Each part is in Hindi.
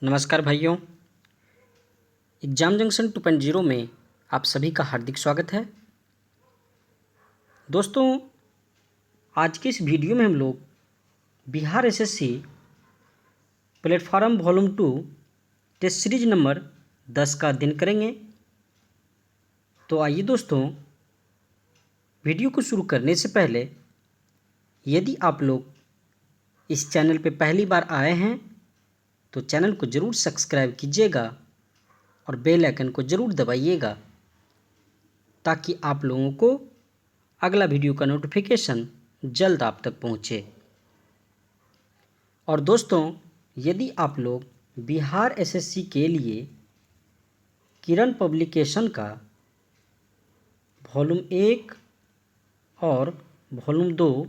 नमस्कार भाइयों, एग्जाम जंक्शन 2.0 में आप सभी का हार्दिक स्वागत है। दोस्तों, आज के इस वीडियो में हम लोग Bihar SSC platform volume 2 test series number 10 का अध्ययन करेंगे। तो आइए दोस्तों, वीडियो को शुरू करने से पहले यदि आप लोग इस चैनल पर पहली बार आए हैं तो चैनल को ज़रूर सब्सक्राइब कीजिएगा और बेल आइकन को ज़रूर दबाइएगा ताकि आप लोगों को अगला वीडियो का नोटिफिकेशन जल्द आप तक पहुँचे। और दोस्तों, यदि आप लोग बिहार एसएससी के लिए किरण पब्लिकेशन का वॉल्यूम 1 और वॉल्यूम 2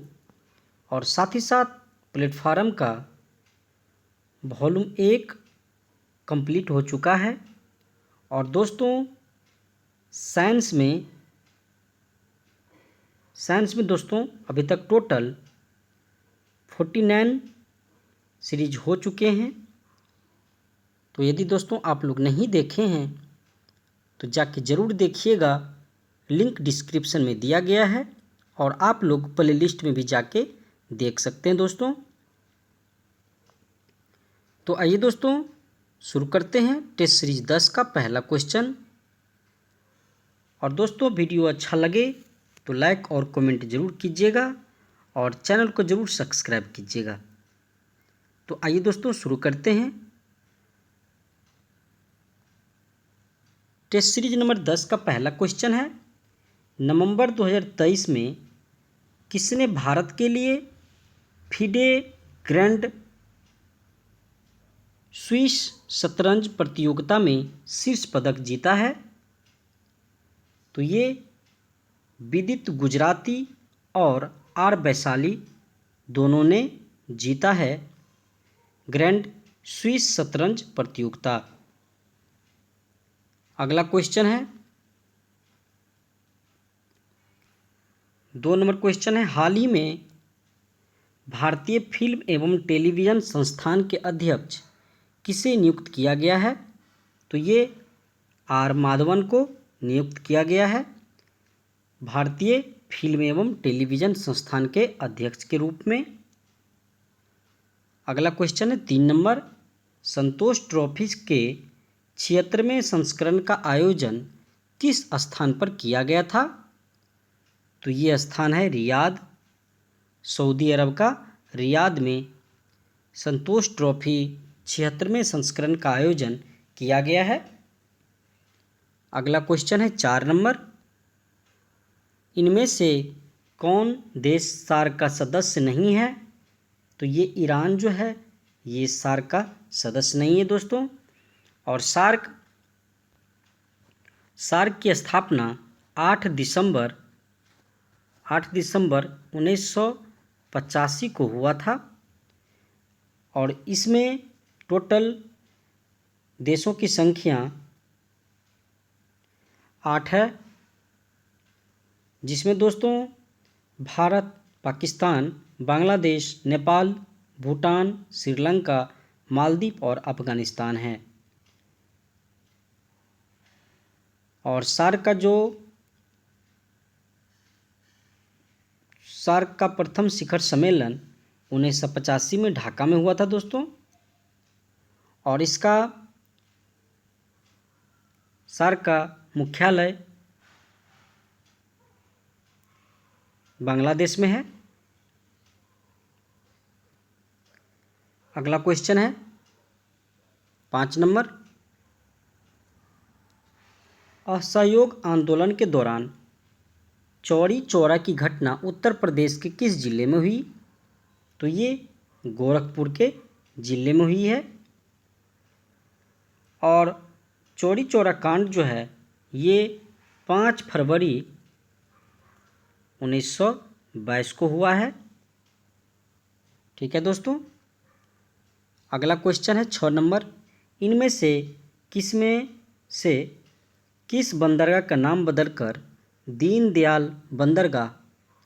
और साथ ही साथ प्लेटफॉर्म का वॉल्यूम 1 कंप्लीट हो चुका है और दोस्तों साइंस में दोस्तों अभी तक टोटल 49 सीरीज हो चुके हैं। तो यदि दोस्तों आप लोग नहीं देखे हैं तो जाके ज़रूर देखिएगा, लिंक डिस्क्रिप्शन में दिया गया है और आप लोग प्ले लिस्ट में भी जाके देख सकते हैं दोस्तों। तो आइए दोस्तों शुरू करते हैं टेस्ट सीरीज 10 का पहला क्वेश्चन। और दोस्तों, वीडियो अच्छा लगे तो लाइक और कमेंट ज़रूर कीजिएगा और चैनल को ज़रूर सब्सक्राइब कीजिएगा। तो आइए दोस्तों शुरू करते हैं। टेस्ट सीरीज नंबर 10 का पहला क्वेश्चन है, नवंबर 2023 में किसने भारत के लिए फिडे ग्रैंड स्विस शतरंज प्रतियोगिता में शीर्ष पदक जीता है? तो ये विदित गुजराती और आर वैशाली दोनों ने जीता है ग्रैंड स्विस शतरंज प्रतियोगिता। अगला क्वेश्चन है 2 नंबर क्वेश्चन है, हाल ही में भारतीय फिल्म एवं टेलीविज़न संस्थान के अध्यक्ष किसे नियुक्त किया गया है? तो ये आर माधवन को नियुक्त किया गया है भारतीय फिल्म एवं टेलीविज़न संस्थान के अध्यक्ष के रूप में। अगला क्वेश्चन है 3 नंबर, संतोष ट्रॉफी के 76वें संस्करण का आयोजन किस स्थान पर किया गया था? तो ये स्थान है रियाद, सऊदी अरब का रियाद में संतोष ट्रॉफी 76वें संस्करण का आयोजन किया गया है। अगला क्वेश्चन है 4 नंबर, इनमें से कौन देश सार्क का सदस्य नहीं है? तो ये ईरान जो है ये सार्क का सदस्य नहीं है दोस्तों। और सार्क की स्थापना 8 दिसंबर 1985 को हुआ था और इसमें टोटल देशों की संख्या 8 है, जिसमें दोस्तों भारत, पाकिस्तान, बांग्लादेश, नेपाल, भूटान, श्रीलंका, मालदीव और अफगानिस्तान है। और सार्क का प्रथम शिखर सम्मेलन 1985 में ढाका में हुआ था दोस्तों। और इसका सार्क का मुख्यालय बांग्लादेश में है। अगला क्वेश्चन है 5 नंबर, असहयोग आंदोलन के दौरान चौरी चौरा की घटना उत्तर प्रदेश के किस जिले में हुई? तो ये गोरखपुर के जिले में हुई है। और चौरी चौरा कांड जो है ये 5 फरवरी 1922 को हुआ है। ठीक है दोस्तों। अगला क्वेश्चन है 6 नंबर, इनमें से किस बंदरगाह का नाम बदलकर दीनदयाल बंदरगाह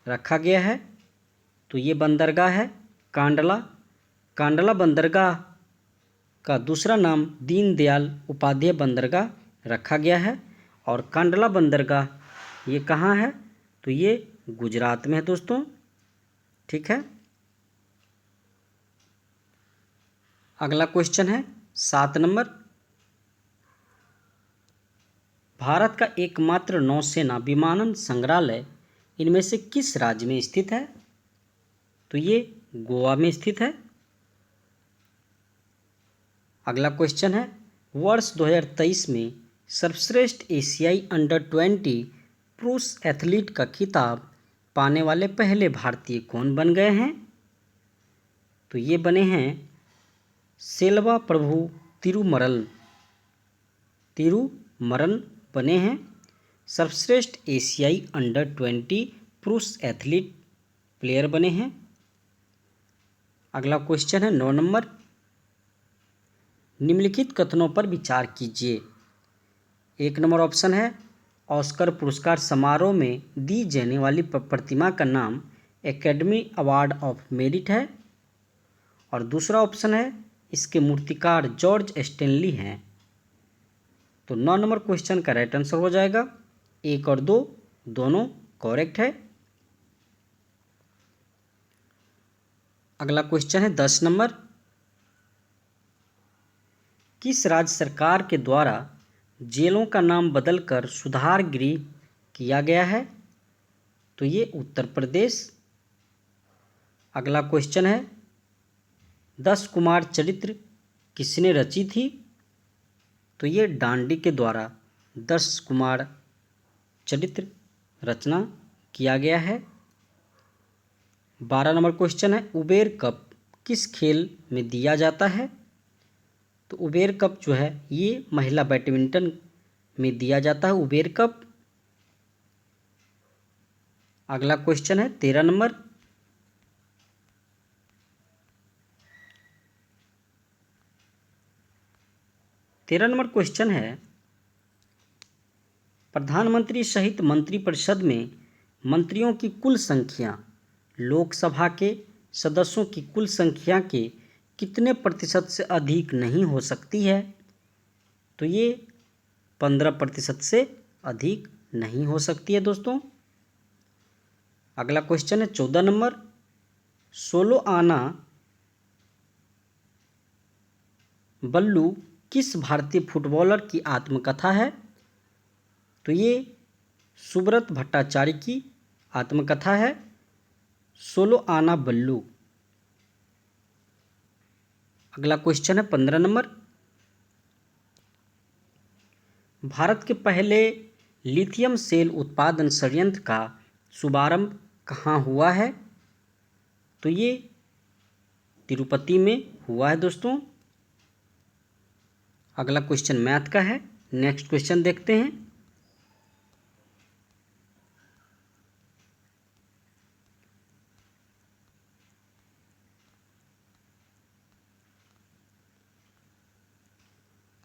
रखा गया है? तो ये बंदरगाह है कांडला बंदरगाह का दूसरा नाम दीनदयाल उपाध्याय बंदरगाह रखा गया है। और कांडला बंदरगाह ये कहाँ है? तो ये गुजरात में है दोस्तों। ठीक है। अगला क्वेश्चन है 7 नंबर। भारत का एकमात्र नौसेना विमानन संग्रहालय इनमें से किस राज्य में स्थित है? तो ये गोवा में स्थित है। अगला क्वेश्चन है वर्ष 2023 में सर्वश्रेष्ठ एशियाई अंडर-20 पुरुष एथलीट का खिताब पाने वाले पहले भारतीय कौन बन गए हैं? तो ये बने हैं सेल्वा प्रभु तिरुमरन बने हैं सर्वश्रेष्ठ एशियाई अंडर-20 पुरुष एथलीट प्लेयर बने हैं। अगला क्वेश्चन है 9 नंबर। निम्नलिखित कथनों पर विचार कीजिए। 1 नंबर ऑप्शन है ऑस्कर पुरस्कार समारोह में दी जाने वाली प्रतिमा का नाम एकेडमी अवार्ड ऑफ मेरिट है। और दूसरा ऑप्शन है इसके मूर्तिकार जॉर्ज स्टेनली हैं। तो 9 नंबर क्वेश्चन का राइट आंसर हो जाएगा 1 और 2 दोनों करेक्ट है। अगला क्वेश्चन है 10 नंबर। किस राज्य सरकार के द्वारा जेलों का नाम बदलकर सुधार गृह किया गया है? तो ये उत्तर प्रदेश। अगला क्वेश्चन है 10 कुमार चरित्र किसने रची थी? तो ये डांडी के द्वारा 10 कुमार चरित्र रचना किया गया है। 12 नंबर क्वेश्चन है उबेर कप किस खेल में दिया जाता है? तो उबेर कप जो है ये महिला बैडमिंटन में दिया जाता है उबेर कप। अगला क्वेश्चन है 13 नंबर। क्वेश्चन है प्रधानमंत्री सहित मंत्रिपरिषद में मंत्रियों की कुल संख्या लोकसभा के सदस्यों की कुल संख्या के कितने प्रतिशत से अधिक नहीं हो सकती है? तो ये 15% से अधिक नहीं हो सकती है दोस्तों। अगला क्वेश्चन है 14 नंबर। सोलो आना बल्लू किस भारतीय फुटबॉलर की आत्मकथा है? तो ये सुब्रत भट्टाचार्य की आत्मकथा है सोलो आना बल्लू। अगला क्वेश्चन है 15 नंबर। भारत के पहले लिथियम सेल उत्पादन संयंत्र का शुभारंभ कहाँ हुआ है? तो ये तिरुपति में हुआ है दोस्तों। अगला क्वेश्चन मैथ का है। नेक्स्ट क्वेश्चन देखते हैं।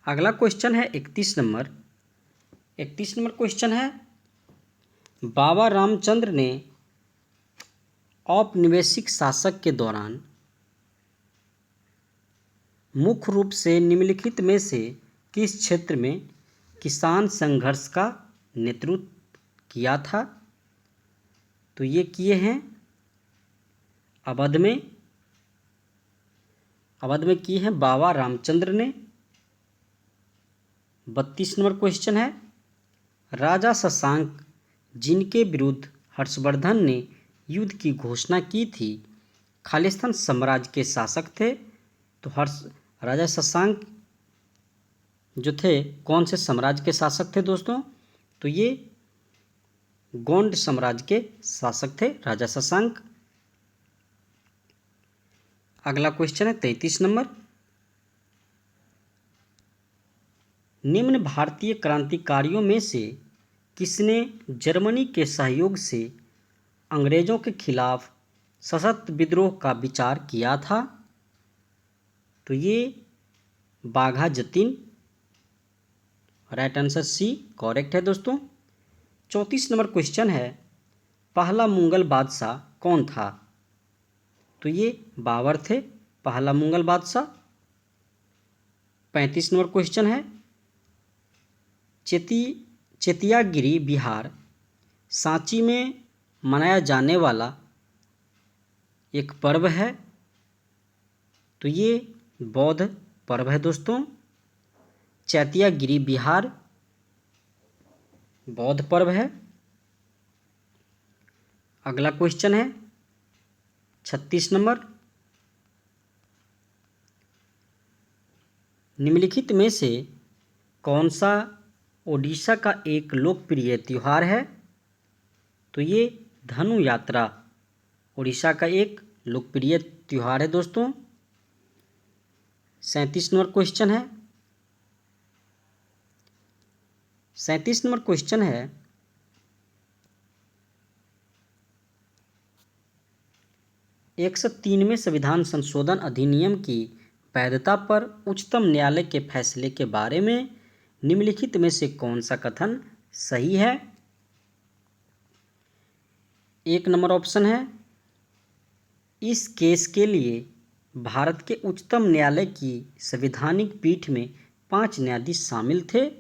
अगला क्वेश्चन है 31 नंबर। 31 नंबर क्वेश्चन है बाबा रामचंद्र ने औपनिवेशिक शासक के दौरान मुख्य रूप से निम्नलिखित में से किस क्षेत्र में किसान संघर्ष का नेतृत्व किया था? तो ये किए हैं अवध में किए हैं बाबा रामचंद्र ने। 32 नंबर क्वेश्चन है राजा शशांक जिनके विरुद्ध हर्षवर्धन ने युद्ध की घोषणा की थी खालिस्तान साम्राज्य के शासक थे? तो राजा शशांक जो थे कौन से साम्राज्य के शासक थे दोस्तों? तो ये गोंड साम्राज्य के शासक थे राजा शशांक। अगला क्वेश्चन है 33 नंबर। निम्न भारतीय क्रांतिकारियों में से किसने जर्मनी के सहयोग से अंग्रेजों के खिलाफ सशक्त विद्रोह का विचार किया था? तो ये Bagha Jatin. Right answer C correct है दोस्तों। 34 नंबर क्वेश्चन है पहला मुगल बादशाह कौन था? तो ये बाबर थे पहला मुगल बादशाह। 35 नंबर क्वेश्चन है, चेतियागिरी बिहार सांची में मनाया जाने वाला एक पर्व है। तो ये बौद्ध पर्व है दोस्तों। चैतियागिरी बिहार बौद्ध पर्व है। अगला क्वेश्चन है 36 नंबर, निम्नलिखित में से कौन सा ओडिशा का एक लोकप्रिय त्योहार है? तो ये धनु यात्रा ओडिशा का एक लोकप्रिय त्योहार है दोस्तों। 37 नंबर क्वेश्चन है, 37 नंबर क्वेश्चन है, 103वें संविधान संशोधन अधिनियम की वैधता पर उच्चतम न्यायालय के फैसले के बारे में निम्नलिखित में से कौन सा कथन सही है? 1 नंबर ऑप्शन है, इस केस के लिए भारत के उच्चतम न्यायालय की संवैधानिक पीठ में 5 न्यायाधीश शामिल थे।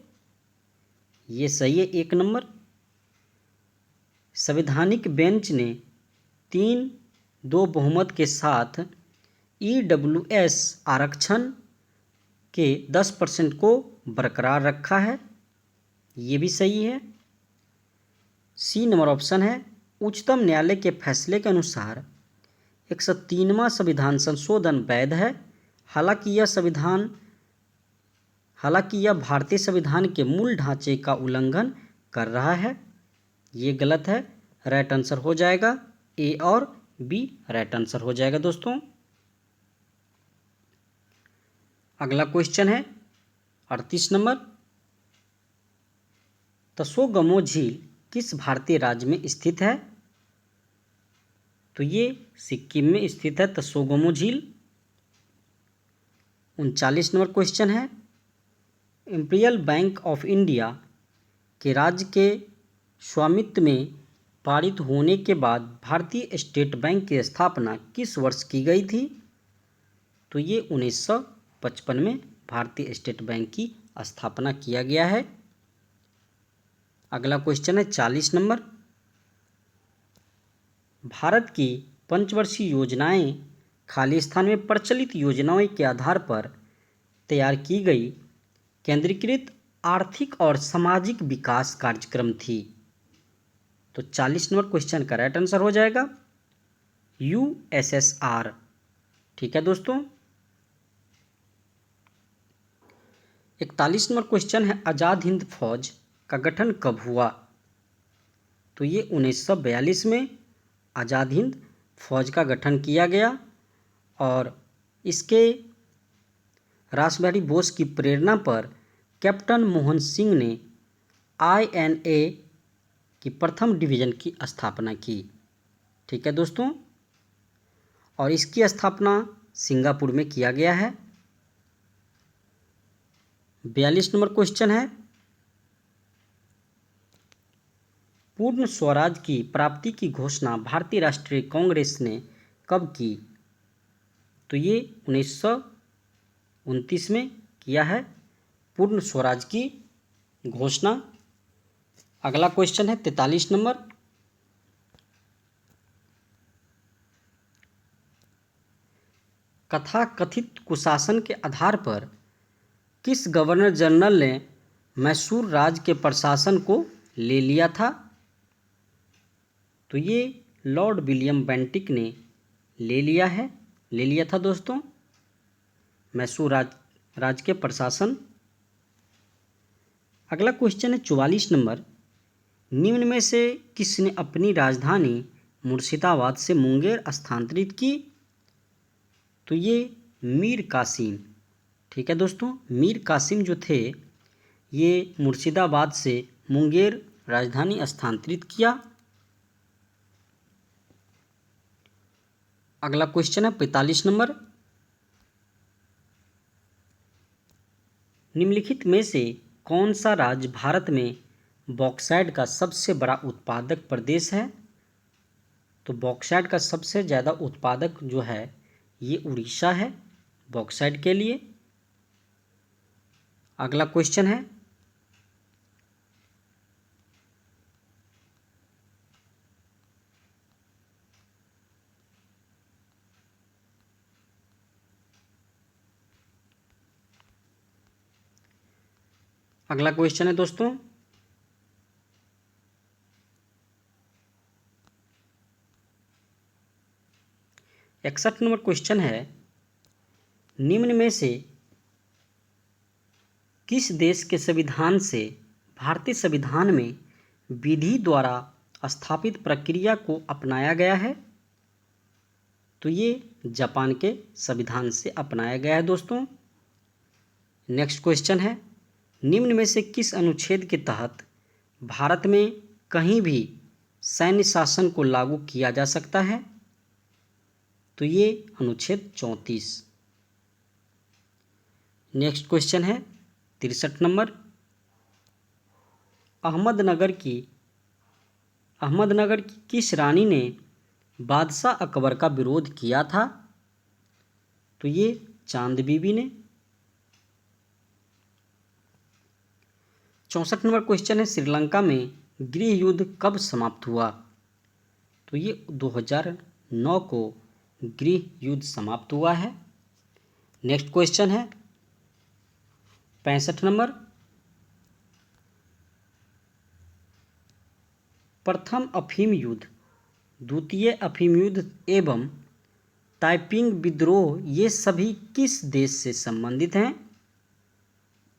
ये सही है 1 नंबर। संवैधानिक बेंच ने 3-2 बहुमत के साथ EWS आरक्षण के 10% को बरकरार रखा है। ये भी सही है। सी नंबर ऑप्शन है, उच्चतम न्यायालय के फैसले के अनुसार 103वां संविधान संशोधन वैध है। हालांकि यह भारतीय संविधान के मूल ढांचे का उल्लंघन कर रहा है। ये गलत है। राइट आंसर हो जाएगा ए और बी राइट आंसर हो जाएगा दोस्तों। अगला क्वेश्चन है 38 नंबर, तसोगमो झील किस भारतीय राज्य में स्थित है? तो ये सिक्किम में स्थित है तसोगमो झील। 39 नंबर क्वेश्चन है, इंपीरियल बैंक ऑफ इंडिया के राज्य के स्वामित्व में पारित होने के बाद भारतीय स्टेट बैंक की स्थापना किस वर्ष की गई थी? तो ये 1955 में भारतीय स्टेट बैंक की स्थापना किया गया है। अगला क्वेश्चन है 40 नंबर, भारत की पंचवर्षीय योजनाएं खाली स्थान में प्रचलित योजनाओं के आधार पर तैयार की गई केंद्रीकृत आर्थिक और सामाजिक विकास कार्यक्रम थी। तो 40 नंबर क्वेश्चन का राइट आंसर हो जाएगा USSR। ठीक है दोस्तों। 41 नंबर क्वेश्चन है, आज़ाद हिंद फौज का गठन कब हुआ? तो ये 1942 में आज़ाद हिंद फौज का गठन किया गया और इसके रासबिहारी बोस की प्रेरणा पर कैप्टन मोहन सिंह ने INA की प्रथम डिवीज़न की स्थापना की। ठीक है दोस्तों, और इसकी स्थापना सिंगापुर में किया गया है। 42 नंबर क्वेश्चन है, पूर्ण स्वराज की प्राप्ति की घोषणा भारतीय राष्ट्रीय कांग्रेस ने कब की? तो ये 1929 में किया है पूर्ण स्वराज की घोषणा। अगला क्वेश्चन है 43 नंबर, कथाकथित कुशासन के आधार पर किस गवर्नर जनरल ने मैसूर राज्य के प्रशासन को ले लिया था? तो ये लॉर्ड विलियम बेंटिक ने ले लिया था दोस्तों मैसूर राज्य के प्रशासन। अगला क्वेश्चन है 44 नंबर, निम्न में से किसने अपनी राजधानी मुर्शिदाबाद से मुंगेर स्थानांतरित की? तो ये मीर कासिम। ठीक है दोस्तों, मीर कासिम जो थे ये मुर्शिदाबाद से मुंगेर राजधानी स्थानांतरित किया। अगला क्वेश्चन है 45 नंबर, निम्नलिखित में से कौन सा राज्य भारत में बॉक्साइट का सबसे बड़ा उत्पादक प्रदेश है? तो बॉक्साइट का सबसे ज़्यादा उत्पादक जो है ये उड़ीसा है बॉक्साइट के लिए। अगला क्वेश्चन है, अगला क्वेश्चन है दोस्तों, 61 नंबर क्वेश्चन है, निम्न में से किस देश के संविधान से भारतीय संविधान में विधि द्वारा स्थापित प्रक्रिया को अपनाया गया है? तो ये जापान के संविधान से अपनाया गया है दोस्तों। नेक्स्ट क्वेश्चन है, निम्न में से किस अनुच्छेद के तहत भारत में कहीं भी सैन्य शासन को लागू किया जा सकता है? तो ये अनुच्छेद 34। नेक्स्ट क्वेश्चन है 63 नंबर, अहमदनगर की किस रानी ने बादशाह अकबर का विरोध किया था? तो ये चांद बीबी ने। 64 नंबर क्वेश्चन है, श्रीलंका में गृह युद्ध कब समाप्त हुआ? तो ये 2009 को गृह युद्ध समाप्त हुआ है। नेक्स्ट क्वेश्चन है 65 नंबर, प्रथम अफीम युद्ध, द्वितीय अफीम युद्ध एवं ताइपिंग विद्रोह ये सभी किस देश से संबंधित हैं?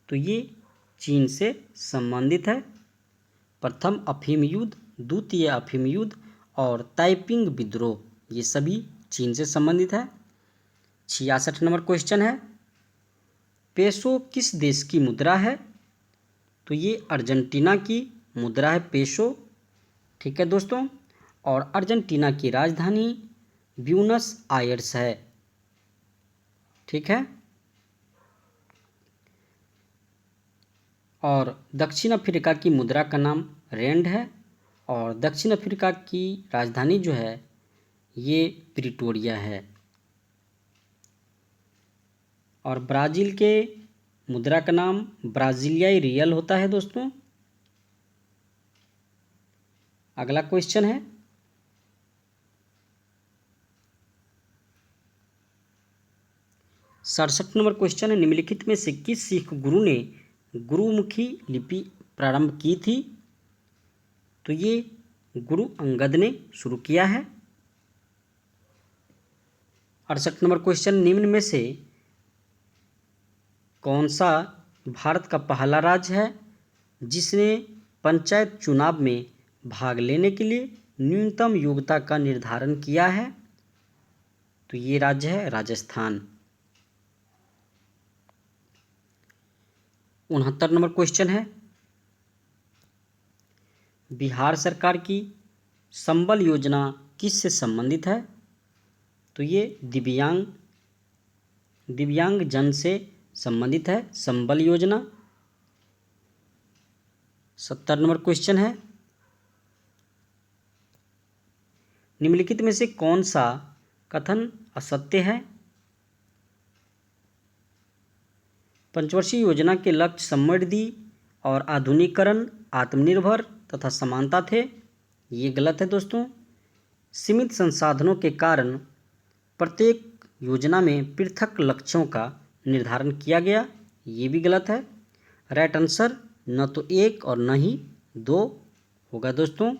तो ये चीन से संबंधित है। प्रथम अफीम युद्ध, द्वितीय अफीम युद्ध और ताइपिंग विद्रोह ये सभी चीन से संबंधित है। 66 नंबर क्वेश्चन है, पेसो किस देश की मुद्रा है? तो ये अर्जेंटीना की मुद्रा है पेसो। ठीक है दोस्तों, और अर्जेंटीना की राजधानी ब्यूनस आयर्स है। ठीक है, और दक्षिण अफ्रीका की मुद्रा का नाम रैंड है, और दक्षिण अफ्रीका की राजधानी जो है ये प्रिटोरिया है। और ब्राज़ील के मुद्रा का नाम ब्राज़ीलियाई रियल होता है दोस्तों। अगला क्वेश्चन है 67 नंबर क्वेश्चन है, निम्नलिखित में से किस सिख गुरु ने गुरुमुखी लिपि प्रारंभ की थी? तो ये गुरु अंगद ने शुरू किया है। 68 नंबर क्वेश्चन, निम्न में से कौन सा भारत का पहला राज्य है जिसने पंचायत चुनाव में भाग लेने के लिए न्यूनतम योग्यता का निर्धारण किया है? तो ये राज्य है राजस्थान। 69 नंबर क्वेश्चन है, बिहार सरकार की संबल योजना किस से संबंधित है? तो ये दिव्यांग जन से संबंधित है संबल योजना। 70 नंबर क्वेश्चन है, निम्नलिखित में से कौन सा कथन असत्य है? पंचवर्षीय योजना के लक्ष्य समृद्धि और आधुनिकीकरण, आत्मनिर्भर तथा समानता थे। ये गलत है दोस्तों। सीमित संसाधनों के कारण प्रत्येक योजना में पृथक लक्ष्यों का निर्धारण किया गया। ये भी गलत है। राइट आंसर न तो 1 और न ही 2 होगा दोस्तों।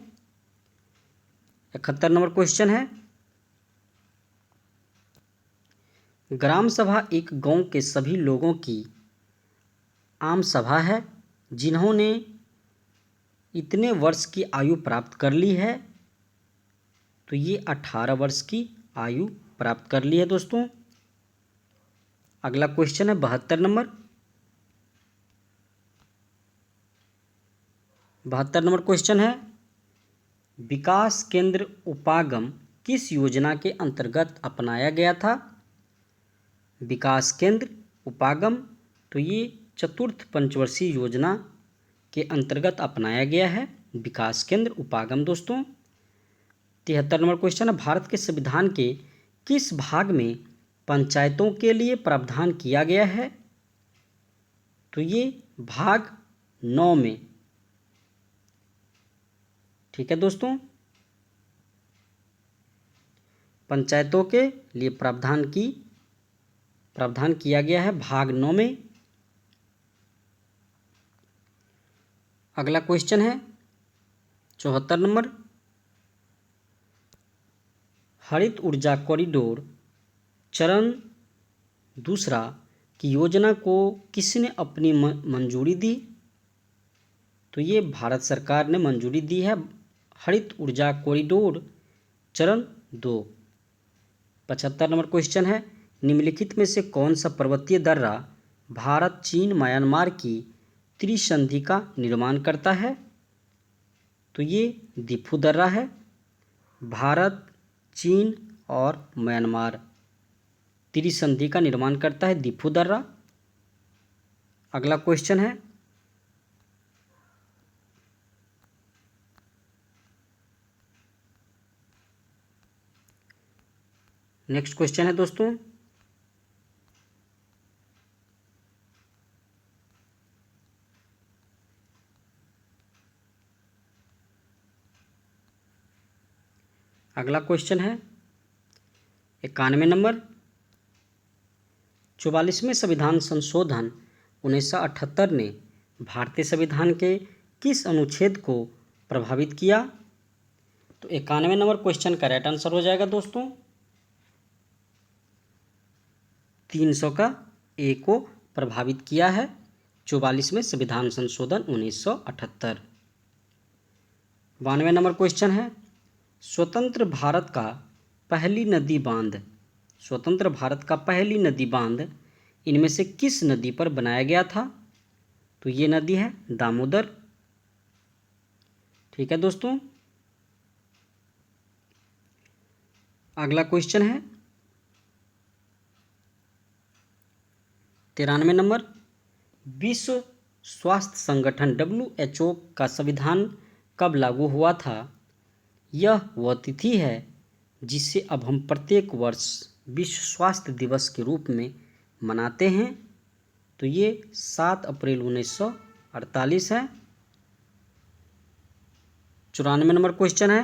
71 नंबर क्वेश्चन है, ग्राम सभा एक गांव के सभी लोगों की आम सभा है जिन्होंने इतने वर्ष की आयु प्राप्त कर ली है। तो ये 18 वर्ष की आयु प्राप्त कर ली है दोस्तों। अगला क्वेश्चन है 72 नंबर। 72 नंबर क्वेश्चन है, विकास केंद्र उपागम किस योजना के अंतर्गत अपनाया गया था? विकास केंद्र उपागम तो ये चतुर्थ पंचवर्षीय योजना के अंतर्गत अपनाया गया है विकास केंद्र उपागम दोस्तों। 73 नंबर क्वेश्चन है, भारत के संविधान के किस भाग में पंचायतों के लिए प्रावधान किया गया है? तो ये भाग 9 में। ठीक है दोस्तों, पंचायतों के लिए प्रावधान किया गया है भाग 9 में। अगला क्वेश्चन है 74 नंबर, हरित ऊर्जा कॉरिडोर चरण दूसरा की योजना को किसने अपनी मंजूरी दी? तो ये भारत सरकार ने मंजूरी दी है हरित ऊर्जा कॉरिडोर चरण 2। 75 नंबर क्वेश्चन है, निम्नलिखित में से कौन सा पर्वतीय दर्रा भारत चीन म्यांमार की त्रिसंधि का निर्माण करता है? तो ये दिफू दर्रा है। भारत, चीन और म्यांमार त्रिसंधि का निर्माण करता है दिफू दर्रा। अगला क्वेश्चन है नेक्स्ट क्वेश्चन है दोस्तों, अगला क्वेश्चन है 91 नंबर, 44वें संविधान संशोधन 1978 ने भारतीय संविधान के किस अनुच्छेद को प्रभावित किया? तो 91 नंबर क्वेश्चन का राइट आंसर हो जाएगा दोस्तों 300 का ए को प्रभावित किया है 44वें संविधान संशोधन 1978। 92 नंबर क्वेश्चन है, स्वतंत्र भारत का पहली नदी बांध इनमें से किस नदी पर बनाया गया था? तो ये नदी है दामोदर। ठीक है दोस्तों, अगला क्वेश्चन है 93 नंबर, विश्व स्वास्थ्य संगठन WHO का संविधान कब लागू हुआ था? यह वह तिथि है जिसे अब हम प्रत्येक वर्ष विश्व स्वास्थ्य दिवस के रूप में मनाते हैं। तो ये 7 अप्रैल 1948 है। 94 नंबर क्वेश्चन है,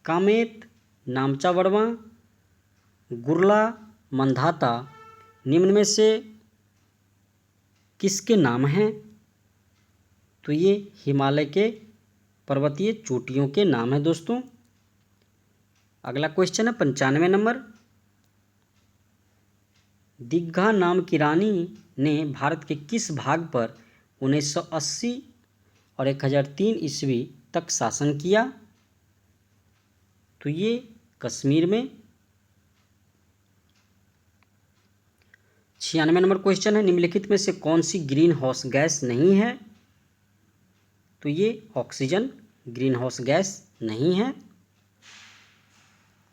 कामेत, नामचा वड़वा, गुरला, मंधाता निम्न में से किसके नाम हैं? तो ये हिमालय के पर्वतीय चोटियों के नाम है दोस्तों। अगला क्वेश्चन है 95 नंबर, दीघा नाम की रानी ने भारत के किस भाग पर 1980 और 1003 ईस्वी तक शासन किया? तो ये कश्मीर में। 96 नंबर क्वेश्चन है, निम्नलिखित में से कौन सी ग्रीन हाउस गैस नहीं है? तो ये ऑक्सीजन ग्रीन हाउस गैस नहीं है।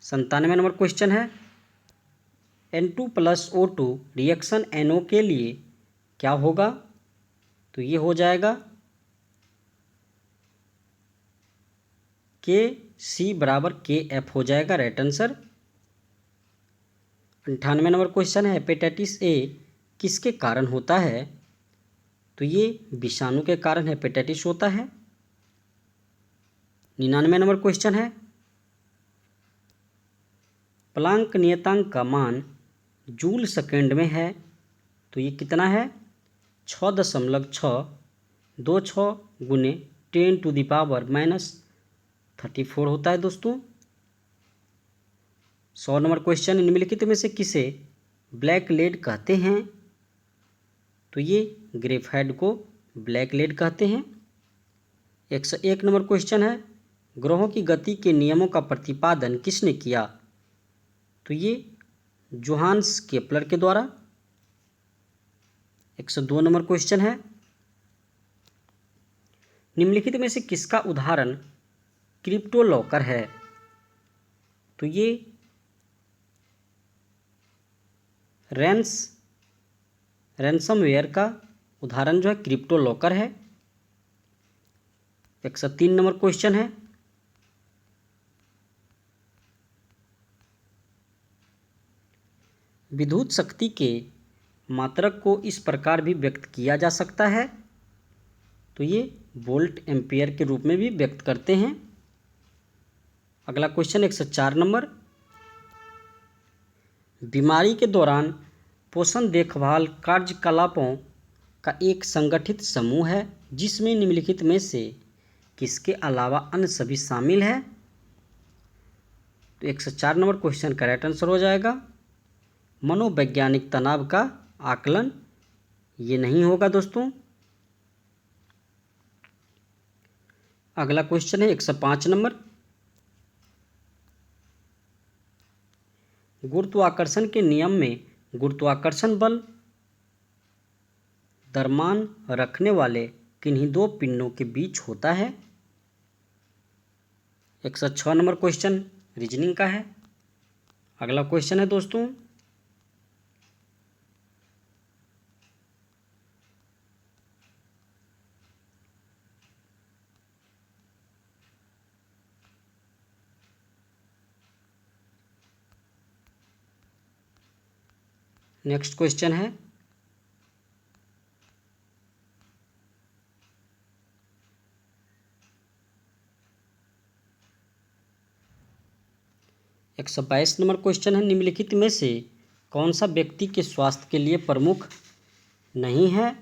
97 नंबर क्वेश्चन है, N2+O2 रिएक्शन NO के लिए क्या होगा? तो ये हो जाएगा KC = KF हो जाएगा राइट आंसर। 98 नंबर क्वेश्चन है, हेपेटाइटिस A किसके कारण होता है? तो ये विषाणु के कारण हेपेटाइटिस होता है। 99 नंबर क्वेश्चन है, प्लांक नियतांक का मान जूल सेकेंड में है। तो ये कितना है? 6.626 × 10⁻⁻34 होता है दोस्तों। 100 नंबर क्वेश्चन, निम्नलिखित में से किसे ब्लैक लेड कहते हैं? तो ये ग्रेफाइट को ब्लैक लेड कहते हैं। 101 नंबर क्वेश्चन है, ग्रहों की गति के नियमों का प्रतिपादन किसने किया? तो ये जोहान्स केपलर के द्वारा। 102 नंबर क्वेश्चन है, निम्नलिखित में से किसका उदाहरण क्रिप्टो लॉकर है? तो ये रैंसमवेयर का उदाहरण जो है क्रिप्टो लॉकर है। 103 नंबर क्वेश्चन है, विद्युत शक्ति के मात्रक को इस प्रकार भी व्यक्त किया जा सकता है, तो ये वोल्ट एम्पियर के रूप में भी व्यक्त करते हैं। अगला क्वेश्चन 104 नंबर, बीमारी के दौरान पोषण देखभाल कार्यकलापों का एक संगठित समूह है जिसमें निम्नलिखित में से किसके अलावा अन्य सभी शामिल है। तो 104 नंबर क्वेश्चन का राइट आंसर हो जाएगा मनोवैज्ञानिक तनाव का आकलन। ये नहीं होगा दोस्तों। अगला क्वेश्चन है 105 नंबर, गुरुत्वाकर्षण के नियम में गुरुत्वाकर्षण बल द्रव्यमान रखने वाले किन्हीं दो पिंडों के बीच होता है। 106 नंबर क्वेश्चन रीजनिंग का है। अगला क्वेश्चन है दोस्तों, नेक्स्ट क्वेश्चन है 122 नंबर क्वेश्चन है, निम्नलिखित में से कौन सा व्यक्ति के स्वास्थ्य के लिए प्रमुख नहीं है।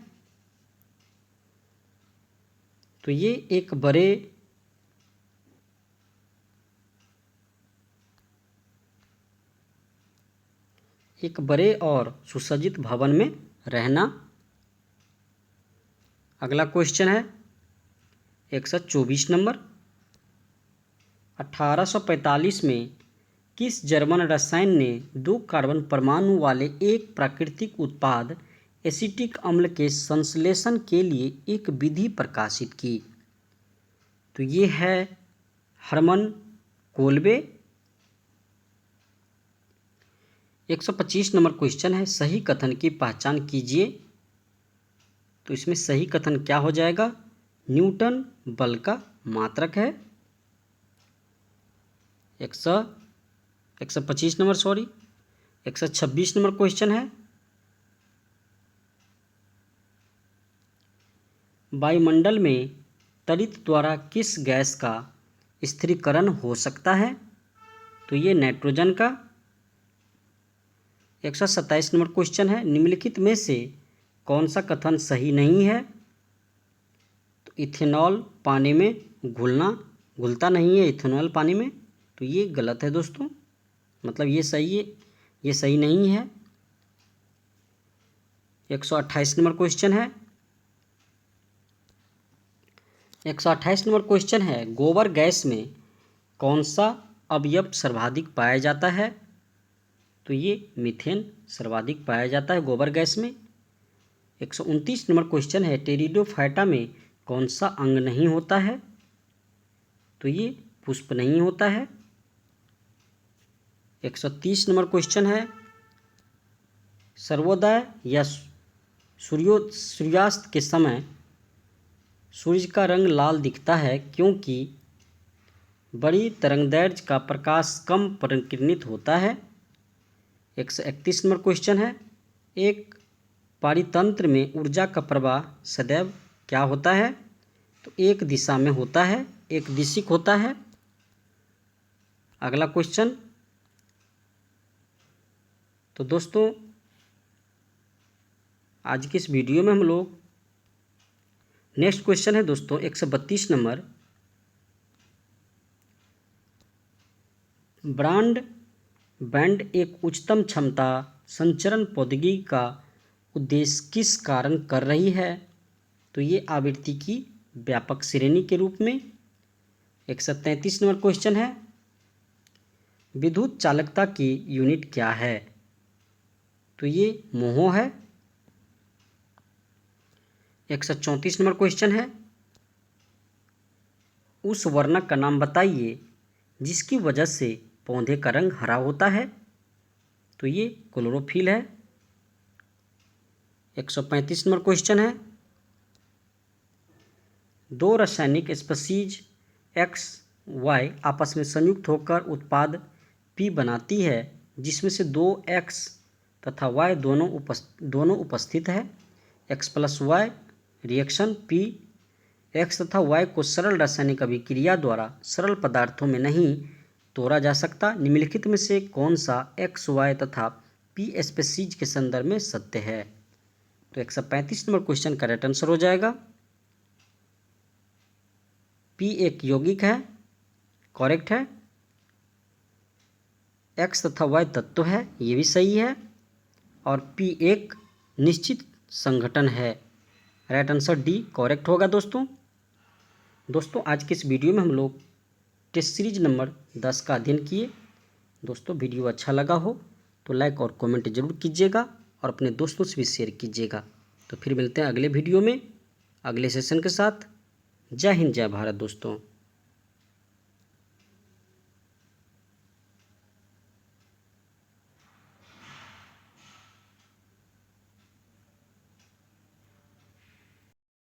तो ये एक बड़े और सुसज्जित भवन में रहना। अगला क्वेश्चन है 124 नंबर, 1845 में किस जर्मन रसायन ने 2 कार्बन परमाणु वाले एक प्राकृतिक उत्पाद एसिटिक अम्ल के संश्लेषण के लिए एक विधि प्रकाशित की। तो ये है हर्मन कोल्बे। 125 नंबर क्वेश्चन है, सही कथन की पहचान कीजिए। तो इसमें सही कथन क्या हो जाएगा, न्यूटन बल का मात्रक है। 126 नंबर 126 नंबर क्वेश्चन है, वायुमंडल में तड़ित द्वारा किस गैस का स्थिरीकरण हो सकता है। तो ये नाइट्रोजन का। 127 नंबर क्वेश्चन है, निम्नलिखित में से कौन सा कथन सही नहीं है। तो इथेनॉल पानी में घुलता नहीं है इथेनॉल पानी में, तो ये गलत है दोस्तों, मतलब ये सही है, ये सही नहीं है। 128 नंबर क्वेश्चन है, 128 नंबर क्वेश्चन है, गोबर गैस में कौन सा अवयव सर्वाधिक पाया जाता है। तो ये मीथेन सर्वाधिक पाया जाता है गोबर गैस में। 129 नंबर क्वेश्चन है, टेरिडोफाइटा में कौन सा अंग नहीं होता है। तो ये पुष्प नहीं होता है। 130 नंबर क्वेश्चन है, सर्वोदय या सूर्यास्त के समय सूर्य का रंग लाल दिखता है क्योंकि बड़ी तरंगदैर्घ्य का प्रकाश कम परिकिरणित होता है। 131 नंबर क्वेश्चन है, एक पारितंत्र में ऊर्जा का प्रवाह सदैव क्या होता है। तो एक दिशा में होता है, एक दिशिक होता है। अगला क्वेश्चन, तो दोस्तों आज की इस वीडियो में हम लोग नेक्स्ट क्वेश्चन है दोस्तों 132 नंबर, ब्रॉडबैंड एक उच्चतम क्षमता संचरण प्रौद्योगिकी का उद्देश्य किस कारण कर रही है। तो ये आवृत्ति की व्यापक श्रेणी के रूप में। 133 नंबर क्वेश्चन है, विद्युत चालकता की यूनिट क्या है। तो ये मोहो है। 134 नंबर क्वेश्चन है, उस वर्णक का नाम बताइए जिसकी वजह से पौधे का रंग हरा होता है। तो ये क्लोरोफिल है। 135 नंबर क्वेश्चन है, 2 रासायनिक स्पीशीज XY आपस में संयुक्त होकर उत्पाद P बनाती है जिसमें से 2 X तथा y दोनों उपस्थित है। x plus Y reaction P x तथा y को सरल रासायनिक अभिक्रिया द्वारा सरल पदार्थों में नहीं तोड़ा जा सकता। निम्नलिखित में से कौन सा x, y तथा P स्पीशीज के संदर्भ में सत्य है? तो 135 नंबर क्वेश्चन का राइट आंसर हो जाएगा P एक यौगिक है, करेक्ट है। x तथा y तत्व है, ये भी सही है। और P एक निश्चित संगठन है। राइट आंसर डी करेक्ट होगा दोस्तों आज के इस वीडियो में हम लोग टेस्ट सीरीज नंबर 10 का अध्ययन किए। दोस्तों वीडियो अच्छा लगा हो तो लाइक और कमेंट जरूर कीजिएगा और अपने दोस्तों से भी शेयर कीजिएगा। तो फिर मिलते हैं अगले वीडियो में अगले सेशन के साथ। जय हिंद, जय भारत दोस्तों।